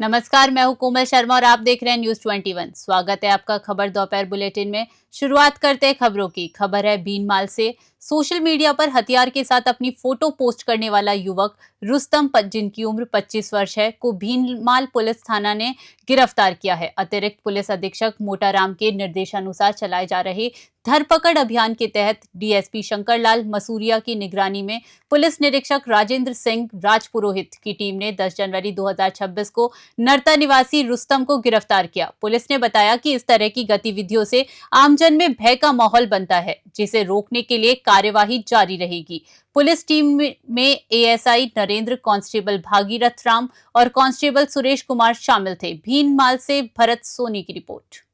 नमस्कार, मैं हूं कोमल शर्मा और आप देख रहे हैं न्यूज 21। स्वागत है आपका खबर दोपहर बुलेटिन में। शुरुआत करते हैं खबरों की। खबर है भीनमाल से। सोशल मीडिया पर हथियार के साथ अपनी फोटो पोस्ट करने वाला युवक रुस्तम, जिनकी उम्र 25 वर्ष है, को भीनमाल पुलिस थाना ने गिरफ्तार किया है। अतिरिक्त पुलिस अधीक्षक मोटाराम के निर्देशानुसार चलाए जा रहे धरपकड़ अभियान के तहत डीएसपी शंकरलाल मसूरिया की निगरानी में पुलिस निरीक्षक राजेंद्र सिंह राजपुरोहित की टीम ने 10 जनवरी 2026 को नरता निवासी रुस्तम को गिरफ्तार किया। पुलिस ने बताया कि इस तरह की गतिविधियों से आमजन में भय का माहौल बनता है, जिसे रोकने के लिए कार्यवाही जारी रहेगी। पुलिस टीम में एएसआई नरेंद्र, कांस्टेबल भागीरथ राम और कांस्टेबल सुरेश कुमार शामिल थे। भीनमाल से भरत सोनी की रिपोर्ट।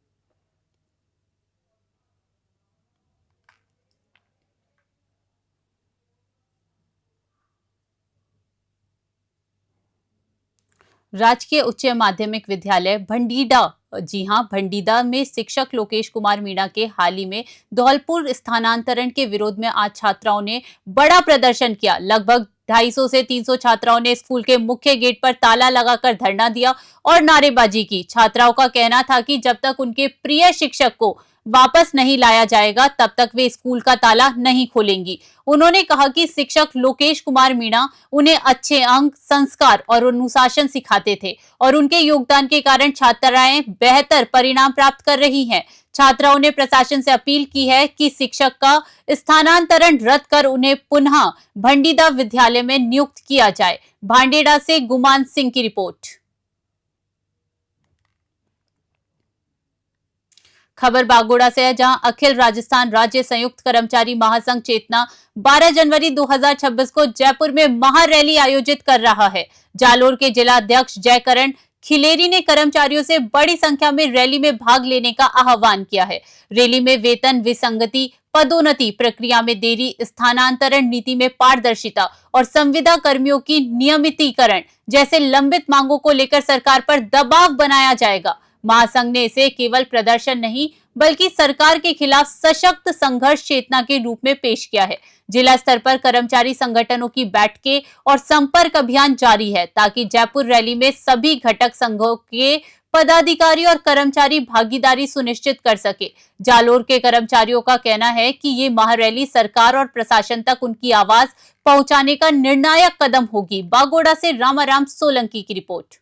राजकीय उच्च माध्यमिक विद्यालय भंडीडा, जी हां, भंडीदा में शिक्षक लोकेश कुमार मीणा के हाल ही में धौलपुर स्थानांतरण के विरोध में आज छात्राओं ने बड़ा प्रदर्शन किया। लगभग 250 से 300 छात्राओं ने स्कूल के मुख्य गेट पर ताला लगाकर धरना दिया और नारेबाजी की। छात्राओं का कहना था कि जब तक उनके प्रिय शिक्षक को वापस नहीं लाया जाएगा, तब तक वे स्कूल का ताला नहीं खोलेंगी। उन्होंने कहा कि शिक्षक लोकेश कुमार मीणा उन्हें अच्छे अंक, संस्कार और अनुशासन सिखाते थे और उनके योगदान के कारण छात्राएं बेहतर परिणाम प्राप्त कर रही हैं। छात्राओं ने प्रशासन से अपील की है कि शिक्षक का स्थानांतरण रद्द कर उन्हें पुनः भंडीदा विद्यालय में नियुक्त किया जाए। भांडेड़ा से गुमान सिंह की रिपोर्ट। खबर बागोड़ा से है, जहां अखिल राजस्थान राज्य संयुक्त कर्मचारी महासंघ चेतना 12 जनवरी 2026 को जयपुर में महारैली आयोजित कर रहा है। जालोर के जिला अध्यक्ष जयकरण खिलेरी ने कर्मचारियों से बड़ी संख्या में रैली में भाग लेने का आह्वान किया है। रैली में वेतन विसंगति, पदोन्नति प्रक्रिया में देरी, स्थानांतरण नीति में पारदर्शिता और संविदा कर्मियों की नियमितीकरण जैसे लंबित मांगों को लेकर सरकार पर दबाव बनाया जाएगा। महासंघ ने इसे केवल प्रदर्शन नहीं, बल्कि सरकार के खिलाफ सशक्त संघर्ष चेतना के रूप में पेश किया है। जिला स्तर पर कर्मचारी संगठनों की बैठकें और संपर्क अभियान जारी है, ताकि जयपुर रैली में सभी घटक संघों के पदाधिकारी और कर्मचारी भागीदारी सुनिश्चित कर सके। जालोर के कर्मचारियों का कहना है कि ये महारैली सरकार और प्रशासन तक उनकी आवाज पहुंचाने का निर्णायक कदम होगी। बागोड़ा से रामाराम सोलंकी की रिपोर्ट।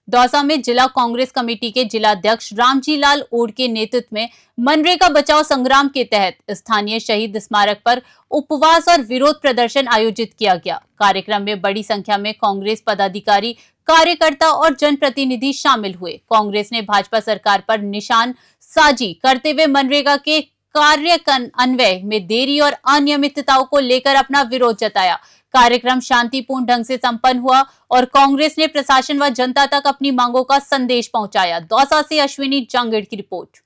दौसा में जिला कांग्रेस कमेटी के जिला अध्यक्ष रामजी लाल ओड के नेतृत्व में मनरेगा बचाओ संग्राम के तहत स्थानीय शहीद स्मारक पर उपवास और विरोध प्रदर्शन आयोजित किया गया। कार्यक्रम में बड़ी संख्या में कांग्रेस पदाधिकारी, कार्यकर्ता और जनप्रतिनिधि शामिल हुए। कांग्रेस ने भाजपा सरकार पर निशान साजी करते हुए मनरेगा के कार्यान्वयन में देरी और अनियमितताओं को लेकर अपना विरोध जताया। कार्यक्रम शांतिपूर्ण ढंग से संपन्न हुआ और कांग्रेस ने प्रशासन व जनता तक अपनी मांगों का संदेश पहुंचाया। दौसा से अश्विनी जांगेड़ की रिपोर्ट।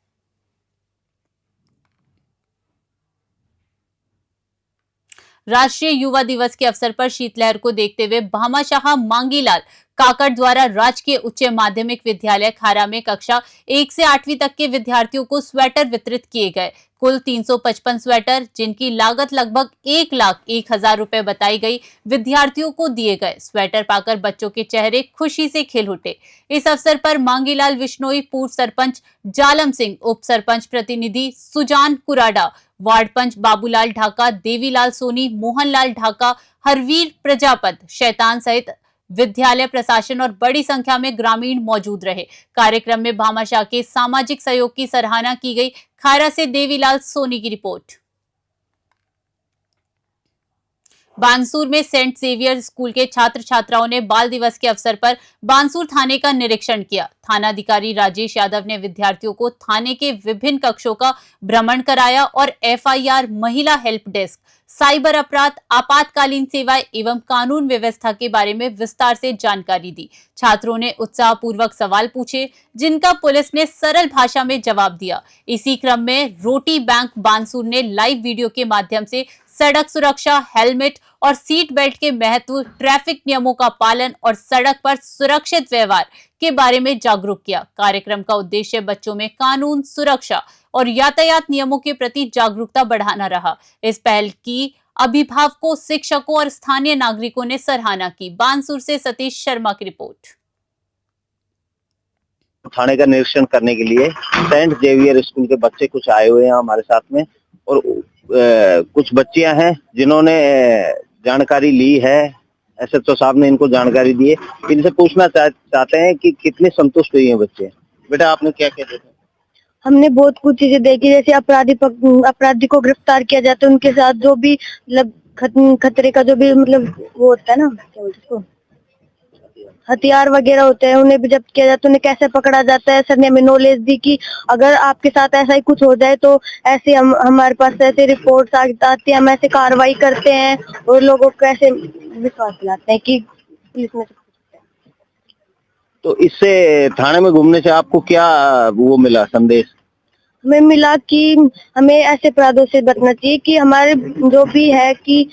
राष्ट्रीय युवा दिवस के अवसर पर शीतलहर को देखते हुए भामाशाह मांगीलाल काकड़ द्वारा राजकीय उच्च माध्यमिक विद्यालय खारा में कक्षा 1 से 8वीं तक के विद्यार्थियों को स्वेटर वितरित किए गए। कुल 355 स्वेटर, जिनकी लागत लगभग 1,01,000 रुपए बताई गई, विद्यार्थियों को दिए गए। स्वेटर पाकर बच्चों के चेहरे खुशी से खिल उठे। इस अवसर पर मांगीलाल विश्नोई, पूर्व सरपंच जालम सिंह, उप सरपंच प्रतिनिधि सुजान कुराडा, वार्ड पंच बाबूलाल ढाका, देवीलाल सोनी, मोहनलाल ढाका, हरवीर प्रजापत, शैतान सहित विद्यालय प्रशासन और बड़ी संख्या में ग्रामीण मौजूद रहे। कार्यक्रम में भामाशाह के सामाजिक सहयोग की सराहना की गई। खारा से देवीलाल सोनी की रिपोर्ट। बानसूर में सेंट जेवियर स्कूल के छात्र छात्राओं ने बाल दिवस के अवसर पर बानसूर थाने का निरीक्षण किया। थानाधिकारी राजेश यादव ने विद्यार्थियों को थाने के विभिन्न कक्षों का भ्रमण कराया और एफआईआर, महिला हेल्प डेस्क, साइबर अपराध, आपातकालीन सेवाएं एवं कानून व्यवस्था के बारे में विस्तार से जानकारी दी। छात्रों ने उत्साहपूर्वक सवाल पूछे, जिनका पुलिस ने सरल भाषा में जवाब दिया। इसी क्रम में रोटी बैंक बानसूर ने लाइव वीडियो के माध्यम से सड़क सुरक्षा, हेलमेट और सीट बेल्ट के महत्व, ट्रैफिक नियमों का पालन और सड़क पर सुरक्षित व्यवहार के बारे में जागरूक किया। कार्यक्रम का उद्देश्य बच्चों में कानून, सुरक्षा और यातायात नियमों के प्रति जागरूकता बढ़ाना रहा। इस पहल की अभिभावकों, शिक्षकों और स्थानीय नागरिकों ने सराहना की। बानसूर से सतीश शर्मा की रिपोर्ट। थाने का निरीक्षण करने के लिए सेंट जेवियर स्कूल के बच्चे कुछ आए हुए हैं हमारे साथ में, और कुछ बच्चियां हैं जिन्होंने जानकारी ली है। एसएचओ साहब ने इनको जानकारी दी है। इनसे पूछना चाहते हैं कि कितने संतुष्ट हुई हैं बच्चे। बेटा, आपने क्या क्या देखा? हमने बहुत कुछ चीजें देखी, जैसे अपराधी को गिरफ्तार किया जाता है, उनके साथ जो भी मतलब खतरे का जो भी मतलब वो होता है ना, क्या बोलते हैं उसको, हथियार वगैरह होते हैं, उन्हें भी जब्त किया जाता है, उन्हें कैसे पकड़ा जाता है। सर ने हमें नॉलेज दी कि अगर आपके साथ ऐसा ही कुछ हो जाए तो ऐसे हमारे पास ऐसे रिपोर्ट्स आती है, हम ऐसे कार्रवाई करते हैं और लोगों को ऐसे विश्वास दिलाते हैं कि पुलिस में। तो इससे थाने में घूमने से आपको क्या वो मिला संदेश? हमें मिला कि हमें ऐसे अपराधों से बचना चाहिए, कि हमारे जो भी है कि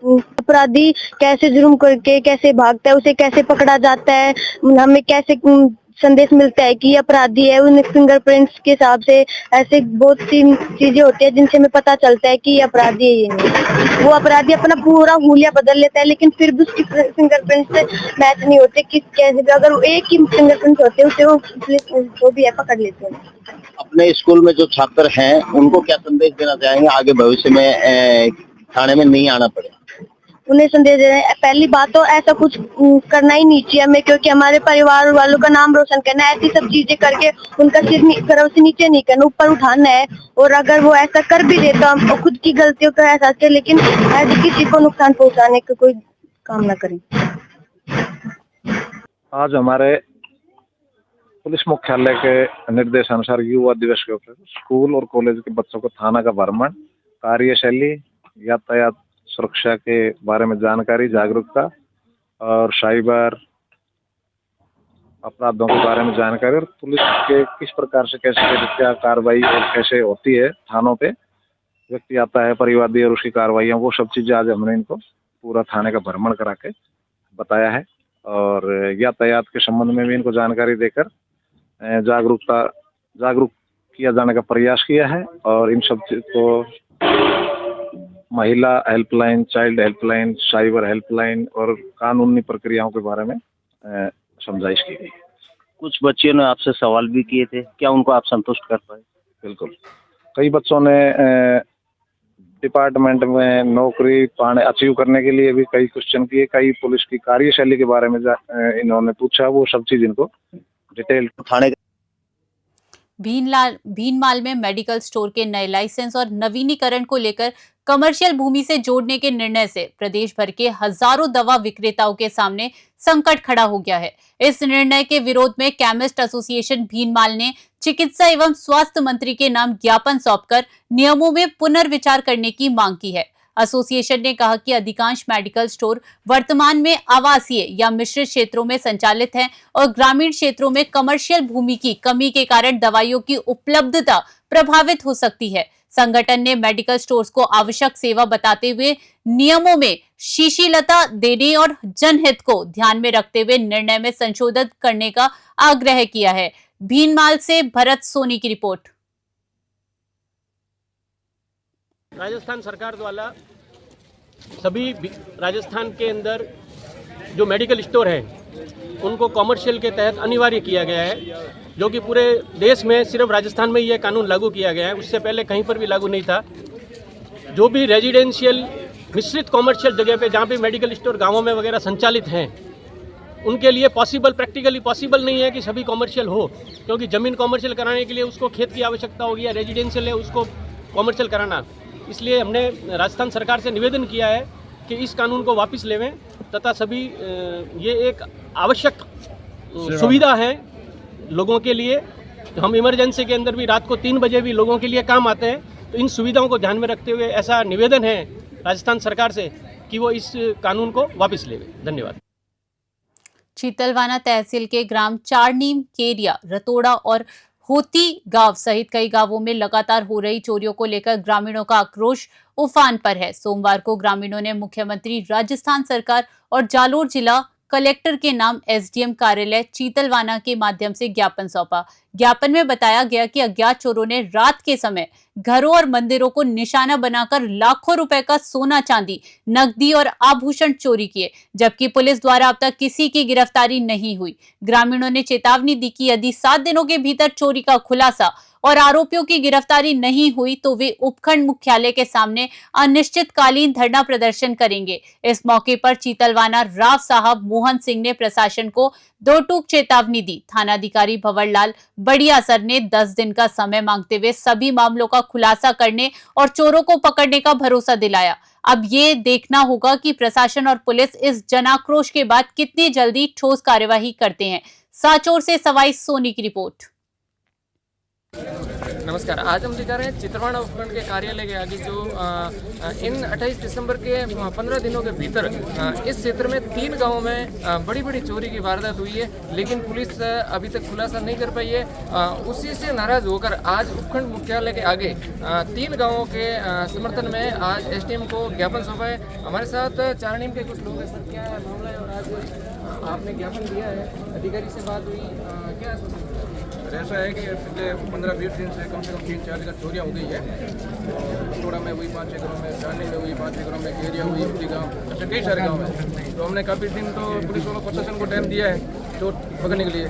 अपराधी कैसे जुर्म करके कैसे भागता है, उसे कैसे पकड़ा जाता है, हमें कैसे संदेश मिलता है कि ये अपराधी है। उन फिंगरप्रिंट्स के हिसाब से ऐसे बहुत सी चीजें होती है जिनसे हमें पता चलता है कि ये अपराधी है, ये नहीं। वो अपराधी अपना पूरा हुलिया बदल लेता है, लेकिन फिर भी उसकी फिंगरप्रिंट से मैच नहीं होते कि कैसे, अगर एक ही फिंगरप्रिंट होते हैं उसे वो जो भी है पकड़ लेते हैं। अपने स्कूल में जो छात्र हैं उनको क्या संदेश देना चाहेंगे आगे भविष्य में थाने में नहीं आना पड़े? उन्हें संदेश दे रहे हैं, पहली बात तो ऐसा कुछ करना ही नहीं चाहिए हमें, क्योंकि हमारे परिवार वालों का नाम रोशन करना है। ऐसी सब चीजें करके उनका सिर गर्व से नीचे नहीं करना, ऊपर उठाना है। और अगर वो ऐसा कर भी देता हम खुद की गलतियों का एहसास करें, लेकिन ऐसे किसी को नुकसान पहुंचाने का कोई काम ना करें। आज हमारे पुलिस मुख्यालय के निर्देशानुसार युवा दिवस के ऊपर स्कूल और कॉलेज के बच्चों को थाना का भ्रमण, कार्यशैली, यातायात सुरक्षा के बारे में जानकारी, जागरूकता और साइबर अपराधों के बारे में जानकारी, और पुलिस के किस प्रकार से कैसे क्या कार्रवाई और कैसे होती है, थानों पे व्यक्ति आता है परिवादी और उसकी कार्रवाइयाँ, वो सब चीज़ें आज हमने इनको पूरा थाने का भ्रमण करा के बताया है। और यातायात के संबंध में भी इनको जानकारी देकर जागरूक किया जाने का प्रयास किया है। और इन सब को महिला helpline, child helpline, cyber helpline और कानूनी प्रक्रियाओं के बारे में समझाइश की गई। कुछ बच्चियों ने आपसे सवाल भी किए थे, क्या उनको आप संतुष्ट कर पाए? बिल्कुल, कई बच्चों ने डिपार्टमेंट में नौकरी पाने अचीव करने के लिए भी कई क्वेश्चन किए, कई पुलिस की कार्यशैली के बारे में इन्होंने पूछा, वो सब चीज इनको डिटेल थाने। भीनमाल में मेडिकल स्टोर के नए लाइसेंस और नवीनीकरण को लेकर कमर्शियल भूमि से जोड़ने के निर्णय से प्रदेश भर के हजारों दवा विक्रेताओं के सामने संकट खड़ा हो गया है। इस निर्णय के विरोध में केमिस्ट एसोसिएशन भीनमाल ने चिकित्सा एवं स्वास्थ्य मंत्री के नाम ज्ञापन सौंपकर नियमों में पुनर्विचार करने की मांग की है। एसोसिएशन ने कहा कि अधिकांश मेडिकल स्टोर वर्तमान में आवासीय या मिश्रित क्षेत्रों में संचालित हैं और ग्रामीण क्षेत्रों में कमर्शियल भूमि की कमी के कारण दवाइयों की उपलब्धता प्रभावित हो सकती है। संगठन ने मेडिकल स्टोर्स को आवश्यक सेवा बताते हुए नियमों में शिथिलता देने और जनहित को ध्यान में रखते हुए निर्णय में संशोधन करने का आग्रह किया है। भीनमाल से भरत सोनी की रिपोर्ट। राजस्थान सरकार द्वारा सभी राजस्थान के अंदर जो मेडिकल स्टोर हैं उनको कॉमर्शियल के तहत अनिवार्य किया गया है, जो कि पूरे देश में सिर्फ राजस्थान में यह कानून लागू किया गया है। उससे पहले कहीं पर भी लागू नहीं था। जो भी रेजिडेंशियल मिश्रित कॉमर्शियल जगह पे जहाँ पे मेडिकल स्टोर गाँवों में वगैरह संचालित हैं, उनके लिए प्रैक्टिकली पॉसिबल नहीं है कि सभी कॉमर्शियल हो, क्योंकि ज़मीन कॉमर्शियल कराने के लिए उसको खेत की आवश्यकता होगी, या रेजिडेंशियल है उसको कॉमर्शियल कराना। इसलिए हमने राजस्थान सरकार से निवेदन किया है कि इस कानून को वापस लेवें तथा सभी ये एक आवश्यक सुविधा है लोगों के लिए। तो हम इमरजेंसी के अंदर भी रात को 3 बजे भी लोगों के लिए काम आते हैं। तो इन सुविधाओं को ध्यान में रखते हुए ऐसा निवेदन है राजस्थान सरकार से कि वो इस कानून को वापस लेवे। धन्यवाद। चीतलवाना तहसील के ग्राम चारनीम, केरिया, रतोड़ा और होती गांव सहित कई गांवों में लगातार हो रही चोरियों को लेकर ग्रामीणों का आक्रोश उफान पर है। सोमवार को ग्रामीणों ने मुख्यमंत्री, राजस्थान सरकार और जालोर जिला कलेक्टर के नाम एसडीएम कार्यालय चीतलवाना के माध्यम से ज्ञापन सौंपा। ज्ञापन में बताया गया कि अज्ञात चोरों ने रात के समय घरों और मंदिरों को निशाना बनाकर लाखों रुपए का सोना चांदी, नकदी और आभूषण चोरी किए, जबकि पुलिस द्वारा अब तक किसी की गिरफ्तारी नहीं हुई। ग्रामीणों ने चेतावनी दी कि यदि 7 दिनों के भीतर चोरी का खुलासा और आरोपियों की गिरफ्तारी नहीं हुई तो वे उपखंड मुख्यालय के सामने अनिश्चितकालीन धरना प्रदर्शन करेंगे। इस मौके पर चीतलवाना राव साहब मोहन सिंह ने प्रशासन को दो टूक चेतावनी दी। थानाधिकारी भंवरलाल बड़ियासर ने 10 दिन का समय मांगते हुए सभी मामलों का खुलासा करने और चोरों को पकड़ने का भरोसा दिलाया। अब ये देखना होगा कि प्रशासन और पुलिस इस जनाक्रोश के बाद कितनी जल्दी ठोस कार्यवाही करते हैं। सांचौर से सवाई सोनी की रिपोर्ट। नमस्कार, आज हम दिखा रहे हैं चितलवाना उपखंड के कार्यालय के आगे जो इन 28 दिसंबर के 15 दिनों के भीतर इस क्षेत्र में 3 गांवों में बड़ी बड़ी चोरी की वारदात हुई है, लेकिन पुलिस अभी तक खुलासा नहीं कर पाई है। उसी से नाराज होकर आज उपखंड मुख्यालय के आगे 3 गांवों के समर्थन में आज एसडीएम को ज्ञापन सौंपा है। हमारे साथ चारणीम के कुछ लोग हैं। सर, क्या है मामला है और आज आपने ज्ञापन दिया है, अधिकारी से बात हुई, क्या है? ऐसा है कि पिछले 15-20 दिन से कम 3-4 जगह चोरियाँ हो गई है। थोड़ा में हुई 5-6 गाँव में, चारनी में हुई 5-6 गाँव में, केरिया हुई, उसी गाँव, ऐसे कई सारे गाँव में। तो हमने काफ़ी दिन तो पुलिस वालों प्रशासन को टाइम दिया है चोर पकड़ने के लिए,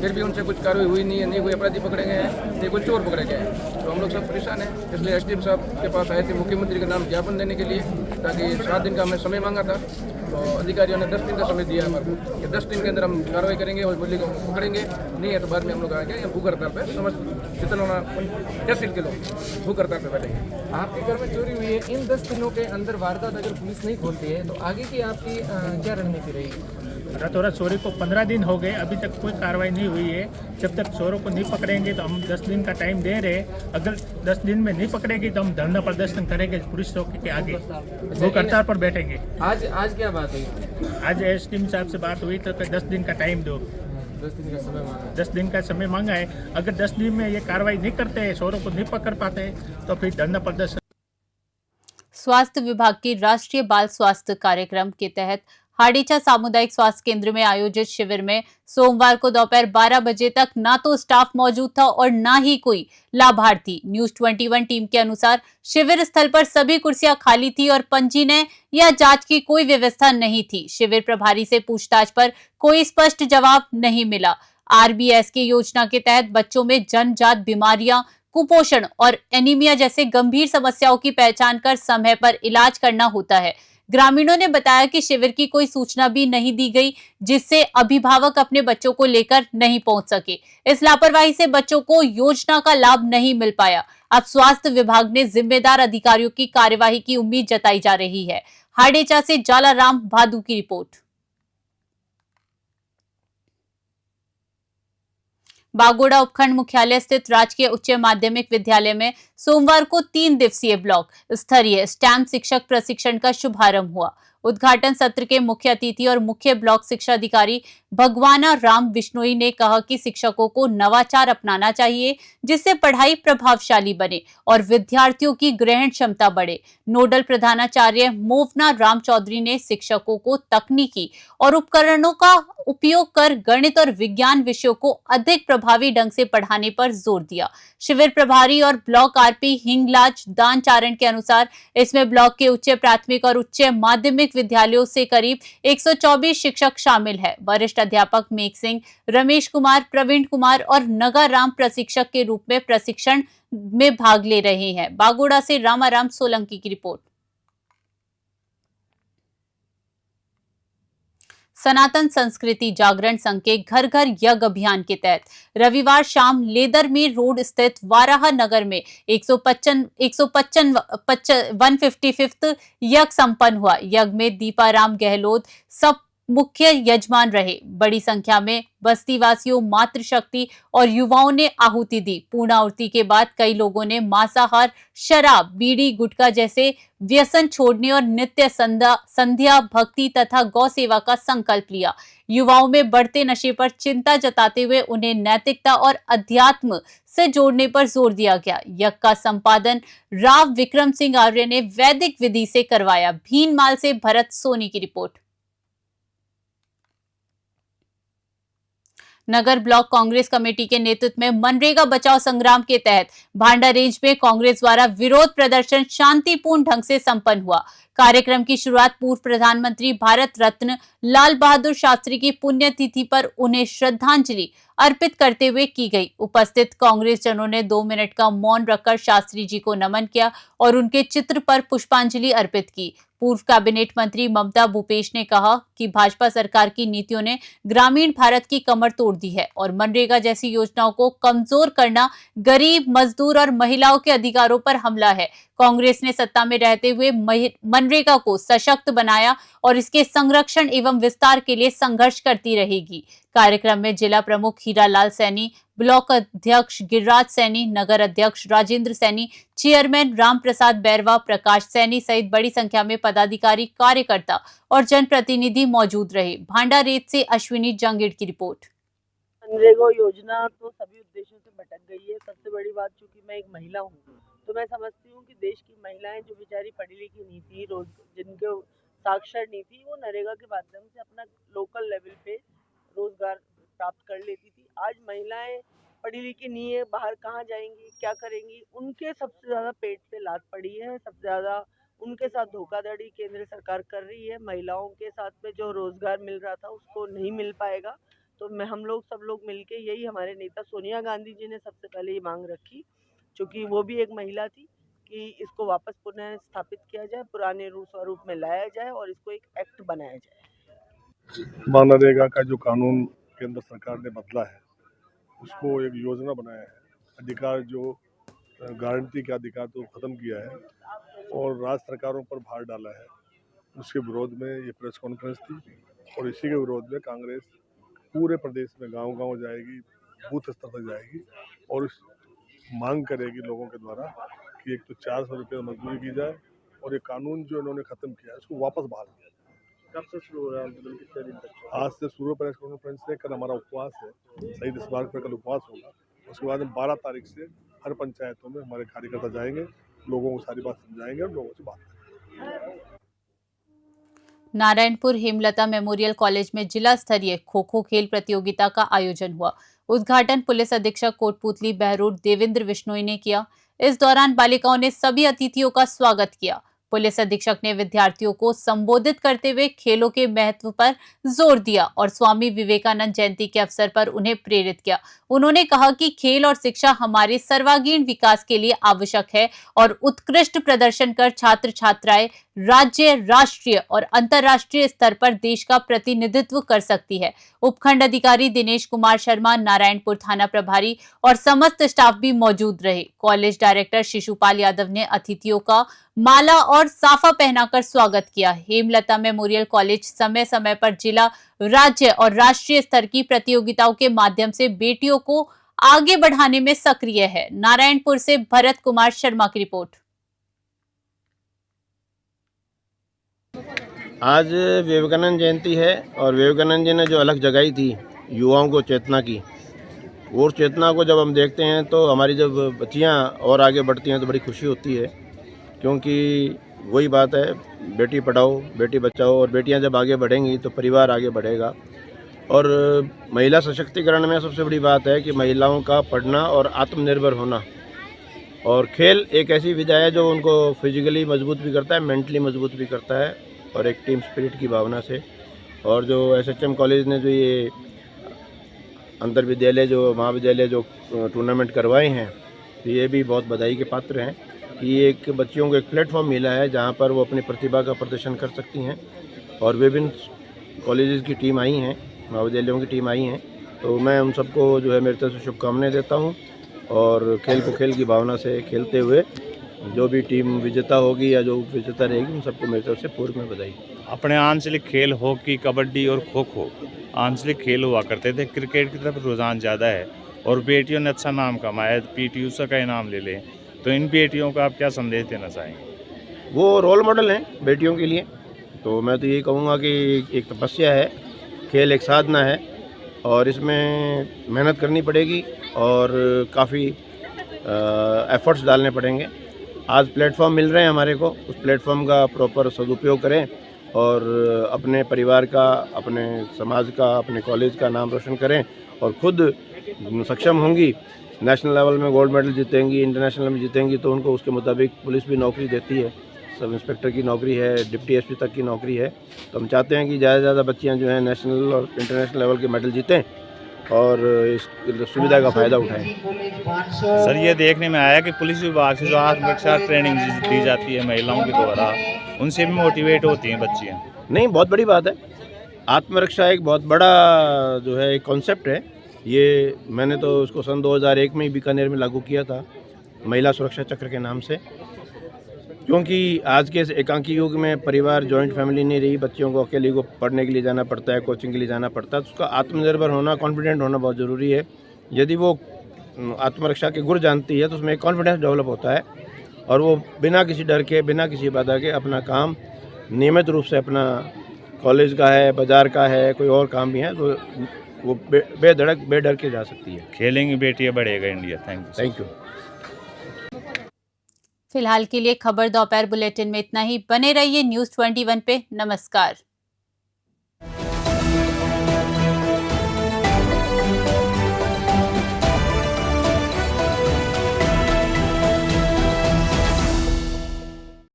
फिर भी उनसे कुछ कार्रवाई हुई नहीं है। नहीं कोई अपराधी पकड़े गए हैं, नहीं कोई चोर पकड़े गए हैं। तो हम लोग सब परेशान हैं। इसलिए एसडीएम साहब के पास आए थे मुख्यमंत्री के नाम ज्ञापन देने के लिए, ताकि 7 दिन का हमने समय मांगा था। तो अधिकारियों ने 10 दिन का समय दिया है हमारे को कि 10 दिन के अंदर हम कार्रवाई करेंगे और बोली को पकड़ेंगे। नहीं है तो बाद में हम लोग आएंगे भूख हड़ताल पे, समझ जितना तहसील के लोग भूख हड़ताल पे बैठेंगे। आपके घर में चोरी हुई है, इन 10 दिनों के अंदर वारदात अगर पुलिस नहीं खोलती है तो आगे की आपकी क्या रणनीति रहेगी? रातों चोरी को 15 दिन हो गए, अभी तक कोई कार्रवाई नहीं हुई है। जब तक चोरों को नहीं पकड़ेंगे तो हम 10 दिन का टाइम दे रहे हैं। अगर 10 दिन में नहीं पकड़ेगी तो हम धरना प्रदर्शन करेंगे पुलिस चौकी के आगे, वो हड़ताल पर बैठेंगे। आज क्या बात हुई? आज एसडीएम साहब से बात हुई तो 10 दिन का टाइम दो, 10 दिन का समय मांगा। 10 दिन का समय मांगा है। अगर 10 दिन में ये कार्रवाई नहीं करते हैं, चोरों को नहीं पकड़ पाते तो फिर धरना प्रदर्शन। स्वास्थ्य विभाग की राष्ट्रीय बाल स्वास्थ्य कार्यक्रम के तहत हाडीचा सामुदायिक स्वास्थ्य केंद्र में आयोजित शिविर में सोमवार को दोपहर 12 बजे तक ना तो स्टाफ मौजूद था और ना ही कोई लाभार्थी। न्यूज 21 टीम के अनुसार शिविर स्थल पर सभी कुर्सियां खाली थी और पंजीयन या जांच की कोई व्यवस्था नहीं थी। शिविर प्रभारी से पूछताछ पर कोई स्पष्ट जवाब नहीं मिला। RBS की योजना के तहत बच्चों में जन्मजात बीमारियां, कुपोषण और एनीमिया जैसे गंभीर समस्याओं की पहचान कर समय पर इलाज करना होता है। ग्रामीणों ने बताया कि शिविर की कोई सूचना भी नहीं दी गई, जिससे अभिभावक अपने बच्चों को लेकर नहीं पहुंच सके। इस लापरवाही से बच्चों को योजना का लाभ नहीं मिल पाया। अब स्वास्थ्य विभाग ने जिम्मेदार अधिकारियों की कार्यवाही की उम्मीद जताई जा रही है। हाडेचा से जालाराम भादू की रिपोर्ट। बागोड़ा उपखंड मुख्यालय स्थित राजकीय उच्च माध्यमिक विद्यालय में सोमवार को 3 दिवसीय ब्लॉक स्तरीय स्टैम्प शिक्षक प्रशिक्षण का शुभारंभ हुआ। उद्घाटन सत्र के मुख्य अतिथि और मुख्य ब्लॉक शिक्षा अधिकारी भगवाना राम बिश्नोई ने कहा कि शिक्षकों को नवाचार अपनाना चाहिए, जिससे पढ़ाई प्रभावशाली बने और विद्यार्थियों की ग्रहण क्षमता बढ़े। नोडल प्रधानाचार्य मोवना राम चौधरी ने शिक्षकों को तकनीकी और उपकरणों का उपयोग कर गणित और विज्ञान विषयों को अधिक प्रभावी ढंग से पढ़ाने पर जोर दिया। शिविर प्रभारी और ब्लॉक आरपी हिंगलाज दान चारण के अनुसार इसमें ब्लॉक के उच्च प्राथमिक और उच्च माध्यमिक विद्यालयों से करीब 124 शिक्षक शामिल है। वरिष्ठ अध्यापक मेघ सिंह, रमेश कुमार, प्रवीण कुमार और नगर राम प्रशिक्षक के रूप में प्रशिक्षण में भाग ले रहे हैं। बागोड़ा से रामाराम सोलंकी की रिपोर्ट। सनातन संस्कृति जागरण संघ के घर घर यज्ञ अभियान के तहत रविवार शाम लेदरमेर रोड स्थित वाराह नगर में 155वां यज्ञ संपन्न हुआ। यज्ञ में दीपाराम गहलोत सब मुख्य यजमान रहे। बड़ी संख्या में बस्तीवासियों, मातृशक्ति और युवाओं ने आहुति दी। पूर्णाहुति के बाद कई लोगों ने मांसाहार, शराब, बीड़ी, गुटखा जैसे व्यसन छोड़ने और नित्य संध्या, भक्ति तथा गौ सेवा का संकल्प लिया। युवाओं में बढ़ते नशे पर चिंता जताते हुए उन्हें नैतिकता और अध्यात्म से जोड़ने पर जोर दिया गया। यज्ञ का संपादन राव विक्रम सिंह आर्य ने वैदिक विधि से करवाया। भीनमाल से भरत सोनी की रिपोर्ट। नगर ब्लॉक कांग्रेस कमेटी के नेतृत्व में मनरेगा बचाओ संग्राम के तहत भांडा रेंज में कांग्रेस द्वारा विरोध प्रदर्शन शांतिपूर्ण ढंग से संपन्न हुआ। कार्यक्रम की शुरुआत पूर्व प्रधानमंत्री भारत रत्न लाल बहादुर शास्त्री की पुण्यतिथि पर उन्हें श्रद्धांजलि अर्पित करते हुए की गई। उपस्थित कांग्रेस जनों ने 2 मिनट का मौन रखकर शास्त्री जी को नमन किया और उनके चित्र पर पुष्पांजलि अर्पित की। पूर्व कैबिनेट मंत्री ममता भूपेश ने कहा कि भाजपा सरकार की नीतियों ने ग्रामीण भारत की कमर तोड़ दी है और मनरेगा जैसी योजनाओं को कमजोर करना गरीब, मजदूर और महिलाओं के अधिकारों पर हमला है। कांग्रेस ने सत्ता में रहते हुए मनरेगा को सशक्त बनाया और इसके संरक्षण एवं विस्तार के लिए संघर्ष करती रहेगी। कार्यक्रम में जिला प्रमुख हीरालाल सैनी, ब्लॉक अध्यक्ष गिरिराज सैनी, नगर अध्यक्ष राजेंद्र सैनी, चेयरमैन राम प्रसाद बैरवा, प्रकाश सैनी सहित बड़ी संख्या में पदाधिकारी, कार्यकर्ता और जनप्रतिनिधि मौजूद रहे। भांडा रेत से अश्विनी जंगीड़ की रिपोर्ट। मनरेगा योजना तो सभी उद्देश्यों से भटक गई है। सबसे बड़ी बात, चूंकि मैं एक महिला हूँ तो मैं समझती हूँ कि देश की महिलाएं जो बेचारी पढ़ी लिखी नहीं थी, जिनके साक्षर नहीं थी, वो नरेगा के माध्यम से अपना लोकल लेवल पे रोजगार प्राप्त कर लेती थी। आज महिलाएं पढ़ी लिखी नहीं है, बाहर कहाँ जाएंगी, क्या करेंगी, उनके सबसे ज़्यादा पेट पे लात पड़ी है। सबसे ज़्यादा उनके साथ धोखाधड़ी केंद्र सरकार कर रही है। महिलाओं के साथ में जो रोजगार मिल रहा था उसको नहीं मिल पाएगा। तो हम लोग सब लोग मिलके, यही हमारे नेता सोनिया गांधी जी ने सबसे पहले ये मांग रखी, क्योंकि वो भी एक महिला थी, कि इसको वापस पुनः स्थापित किया जाए, पुराने रूप स्वरूप में लाया जाए और इसको एक एक्ट बनाया जाए। मनरेगा का जो कानून केंद्र सरकार ने बदला है, उसको एक योजना बनाया है। अधिकार जो गारंटी के अधिकार तो खत्म किया है और राज्य सरकारों पर भार डाला है। उसके विरोध में ये प्रेस कॉन्फ्रेंस थी और इसी के विरोध में कांग्रेस पूरे प्रदेश में गांव-गांव जाएगी, बूथ स्तर तक जाएगी और इस मांग करेगी लोगों के द्वारा कि एक तो 400 रुपये मजदूरी की जाए और ये कानून जो इन्होंने खत्म किया है उसको वापस बहाल किया जाए। कब से शुरू हो रहा है आंदोलन, कितने दिन तक? आज से शुरू प्रेस कॉन्फ्रेंस से, कल हमारा उपवास है, शहीद स्मारक पर कल उपवास होगा। उसके बाद हम 12 तारीख से हर पंचायतों में हमारे कार्यकर्ता जाएंगे, लोगों को सारी बात समझाएंगे और लोगों से बात करेंगे। नारायणपुर हेमलता मेमोरियल कॉलेज में जिला स्तरीय खो-खो खेल प्रतियोगिता का आयोजन हुआ। उद्घाटन पुलिस अधीक्षक कोटपुतली बहरूड देवेंद्र बिश्नोई ने किया। इस दौरान बालिकाओं ने सभी अतिथियों का स्वागत किया। पुलिस अधीक्षक ने विद्यार्थियों को संबोधित करते हुए खेलों के महत्व पर जोर दिया और स्वामी विवेकानंद जयंती के अवसर पर उन्हें प्रेरित किया। उन्होंने कहा कि खेल और शिक्षा हमारे सर्वांगीण विकास के लिए आवश्यक है और उत्कृष्ट प्रदर्शन कर छात्र छात्राएं राज्य, राष्ट्रीय और अंतर्राष्ट्रीय स्तर पर देश का प्रतिनिधित्व कर सकती है। उपखंड अधिकारी दिनेश कुमार शर्मा, नारायणपुर थाना प्रभारी और समस्त स्टाफ भी मौजूद रहे। कॉलेज डायरेक्टर शिशुपाल यादव ने अतिथियों का माला और साफा पहनाकर स्वागत किया। हेमलता मेमोरियल कॉलेज समय समय पर जिला, राज्य और राष्ट्रीय स्तर की प्रतियोगिताओं के माध्यम से बेटियों को आगे बढ़ाने में सक्रिय है। नारायणपुर से भरत कुमार शर्मा की रिपोर्ट। आज विवेकानंद जयंती है और विवेकानंद जी ने जो अलग जगाई थी युवाओं को चेतना की, और चेतना को जब हम देखते हैं तो हमारी जब बच्चियां और आगे बढ़ती हैं तो बड़ी खुशी होती है, क्योंकि वही बात है, बेटी पढ़ाओ बेटी बचाओ, और बेटियां जब आगे बढ़ेंगी तो परिवार आगे बढ़ेगा। और महिला सशक्तिकरण में सबसे बड़ी बात है कि महिलाओं का पढ़ना और आत्मनिर्भर होना, और खेल एक ऐसी विधा है जो उनको फिजिकली मजबूत भी करता है, मेंटली मजबूत भी करता है, और एक टीम स्पिरिट की भावना से। और जो SHM कॉलेज ने जो ये अंतर विद्यालय जो महाविद्यालय जो टूर्नामेंट करवाए हैं, तो ये भी बहुत बधाई के पात्र हैं कि एक बच्चियों को एक प्लेटफॉर्म मिला है जहां पर वो अपनी प्रतिभा का प्रदर्शन कर सकती हैं। और विभिन्न कॉलेजेस की टीम आई हैं, महाविद्यालयों की टीम आई हैं, तो मैं उन सबको जो है मेरी तरफ से शुभकामनाएं देता हूं, और खेल को खेल की भावना से खेलते हुए जो भी टीम विजेता होगी या जो विजेता रहेगी उन सबको मेरी तरफ से पूर्व में बधाई। अपने आंचलिक खेल हॉकी, कबड्डी और खो खो आंचलिक खेल हुआ करते थे। क्रिकेट की तरफ रुझान ज़्यादा है और बेटियों ने अच्छा नाम कमाया, PT ऊषा का इनाम ले लें, तो इन बेटियों का आप क्या संदेश देना चाहेंगे? वो रोल मॉडल हैं बेटियों के लिए, तो मैं तो यही कहूँगा कि एक तपस्या है, खेल एक साधना है और इसमें मेहनत करनी पड़ेगी और काफ़ी एफर्ट्स डालने पड़ेंगे। आज प्लेटफॉर्म मिल रहे हैं हमारे को, उस प्लेटफॉर्म का प्रॉपर सदुपयोग करें और अपने परिवार का, अपने समाज का, अपने कॉलेज का नाम रोशन करें और खुद सक्षम होंगी, नेशनल लेवल में गोल्ड मेडल जीतेंगी, इंटरनेशनल में जीतेंगी, तो उनको उसके मुताबिक पुलिस भी नौकरी देती है। सब इंस्पेक्टर की नौकरी है, डिप्टी एसपी तक की नौकरी है। तो हम चाहते हैं कि ज़्यादा से ज़्यादा बच्चियाँ जो हैं नेशनल और इंटरनेशनल लेवल के मेडल जीतें और इस सुविधा का फ़ायदा उठाएं। सर, ये देखने में आया कि पुलिस विभाग से जो आत्मरक्षा ट्रेनिंग दी जाती है महिलाओं के द्वारा, उनसे भी मोटिवेट होती हैं बच्चियाँ। नहीं, बहुत बड़ी बात है। आत्मरक्षा एक बहुत बड़ा जो है एक कॉन्सेप्ट है। ये मैंने तो उसको सन 2001 में ही बीकानेर में लागू किया था, महिला सुरक्षा चक्र के नाम से, क्योंकि आज के इस एकांकी युग में परिवार जॉइंट फैमिली नहीं रही, बच्चियों को अकेले को पढ़ने के लिए जाना पड़ता है, कोचिंग के लिए जाना पड़ता है, तो उसका आत्मनिर्भर होना, कॉन्फिडेंट होना बहुत ज़रूरी है। यदि वो आत्मरक्षा के गुर जानती है तो उसमें एक कॉन्फिडेंस डेवलप होता है और वो बिना किसी डर के, बिना किसी बाधा के अपना काम नियमित रूप से, अपना कॉलेज का है, बाज़ार का है, कोई और काम भी है, तो वो बेधड़क बेडर के जा सकती है। खेलेंगी बेटियाँ, बढ़ेगा इंडिया। Thank you. फिलहाल के लिए खबर दोपहर बुलेटिन में इतना ही। बने रहिए न्यूज़ 21 पे। नमस्कार।